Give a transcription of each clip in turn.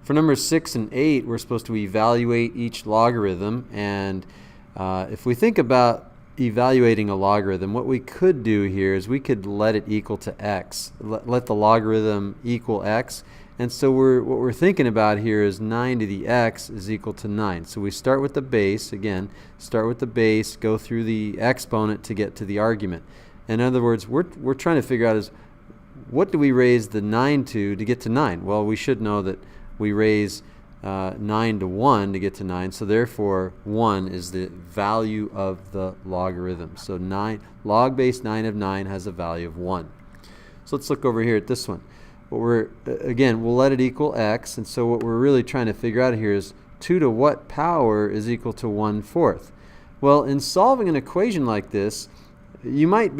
For numbers 6 and 8, we're supposed to evaluate each logarithm. And if we think about evaluating a logarithm, what we could do here is we could let it equal to x. Let the logarithm equal x. And so what we're thinking about here is 9 to the x is equal to 9. So we start with the base. Again, start with the base, go through the exponent to get to the argument. In other words, we're trying to figure out is what do we raise the 9 to get to 9? Well, we should know that we raise 9 to 1 to get to 9, so therefore 1 is the value of the logarithm. So log base 9 of 9 has a value of 1. So let's look over here at this one. Again, we'll let it equal x, and so what we're really trying to figure out here is 2 to what power is equal to 1/4? Well, in solving an equation like this, you might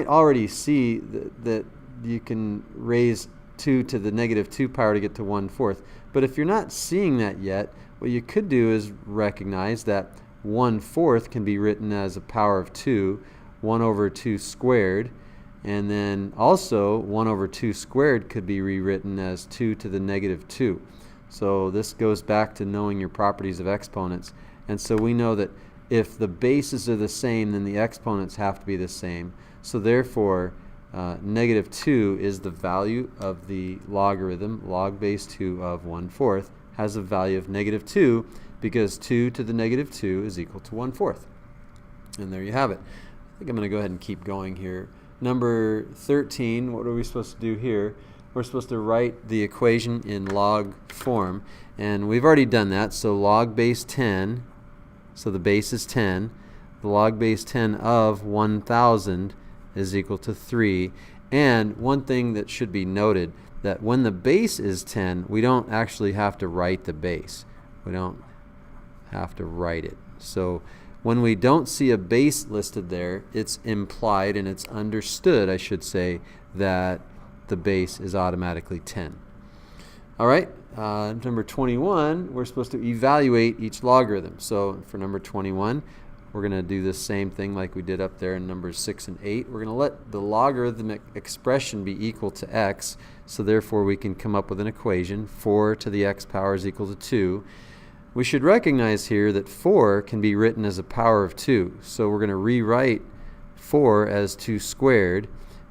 already see that you can raise 2 to the negative 2 power to get to 1/4. But if you're not seeing that yet, what you could do is recognize that 1/4 can be written as a power of 2, 1 over 2 squared. And then also 1 over 2 squared could be rewritten as 2 to the negative 2. So this goes back to knowing your properties of exponents. And so we know that if the bases are the same, then the exponents have to be the same. So therefore, negative 2 is the value of the logarithm. Log base 2 of 1/4 has a value of negative 2 because 2 to the negative 2 is equal to 1/4. And there you have it. I think I'm going to go ahead and keep going here. Number 13, what are we supposed to do here? We're supposed to write the equation in log form. And we've already done that. So log base 10, so the base is 10. The log base 10 of 1,000 is equal to 3. And one thing that should be noted, that when the base is 10, we don't actually have to write the base. We don't have to write it. So when we don't see a base listed there, it's implied and it's understood, I should say, that the base is automatically 10. All right, number 21, we're supposed to evaluate each logarithm. So for number 21, we're going to do the same thing like we did up there in numbers 6 and 8. We're going to let the logarithmic expression be equal to x, so therefore we can come up with an equation. 4 to the x power is equal to 2. We should recognize here that 4 can be written as a power of 2. So we're going to rewrite 4 as 2 squared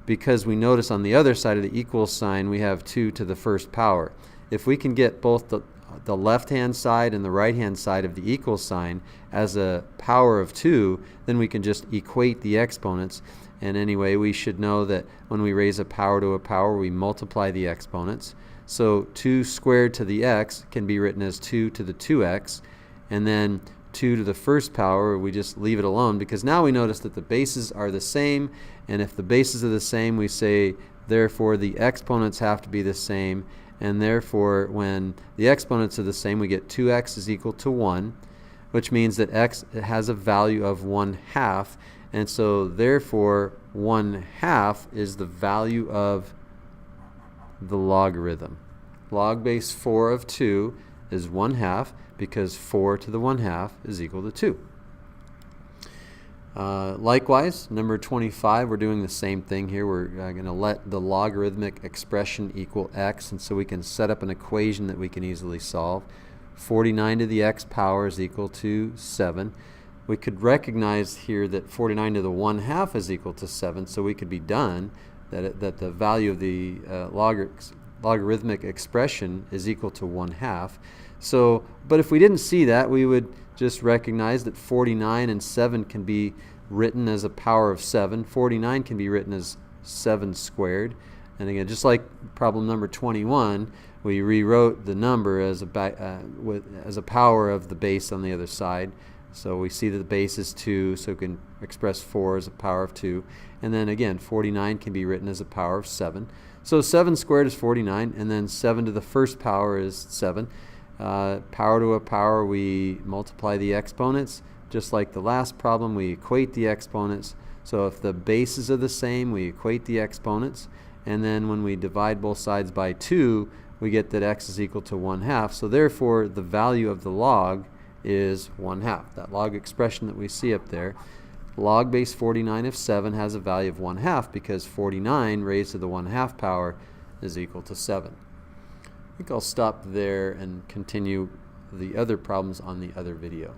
because we notice on the other side of the equal sign we have 2 to the first power. If we can get both the left-hand side and the right-hand side of the equal sign as a power of 2, then we can just equate the exponents. And anyway, we should know that when we raise a power to a power, we multiply the exponents. So 2 squared to the x can be written as 2 to the 2x, and then 2 to the first power, we just leave it alone because now we notice that the bases are the same, and if the bases are the same, we say therefore the exponents have to be the same, and therefore when the exponents are the same, we get 2x is equal to 1, which means that x has a value of 1/2, and so therefore 1/2 is the value of the logarithm. Log base 4 of 2 is 1/2 because 4 to the 1/2 is equal to 2. Likewise, number 25, we're doing the same thing here. We're going to let the logarithmic expression equal x, and so we can set up an equation that we can easily solve. 49 to the x power is equal to 7. We could recognize here that 49 to the 1/2 is equal to 7, so we could be done that the value of the logarithmic expression is equal to 1/2. So, but if we didn't see that, we would just recognize that 49 and 7 can be written as a power of 7. 49 can be written as 7 squared. And again, just like problem number 21, we rewrote the number as a power of the base on the other side. So we see that the base is 2, so we can express 4 as a power of 2. And then again, 49 can be written as a power of 7. So 7 squared is 49, and then 7 to the first power is 7. Power to a power, we multiply the exponents. Just like the last problem, we equate the exponents. So if the bases are the same, we equate the exponents. And then when we divide both sides by 2, we get that x is equal to 1/2. So therefore, the value of the log is 1/2. That log expression that we see up there, log base 49 of 7 has a value of 1/2 because 49 raised to the 1/2 power is equal to 7. think I'll stop there and continue the other problems on the other video.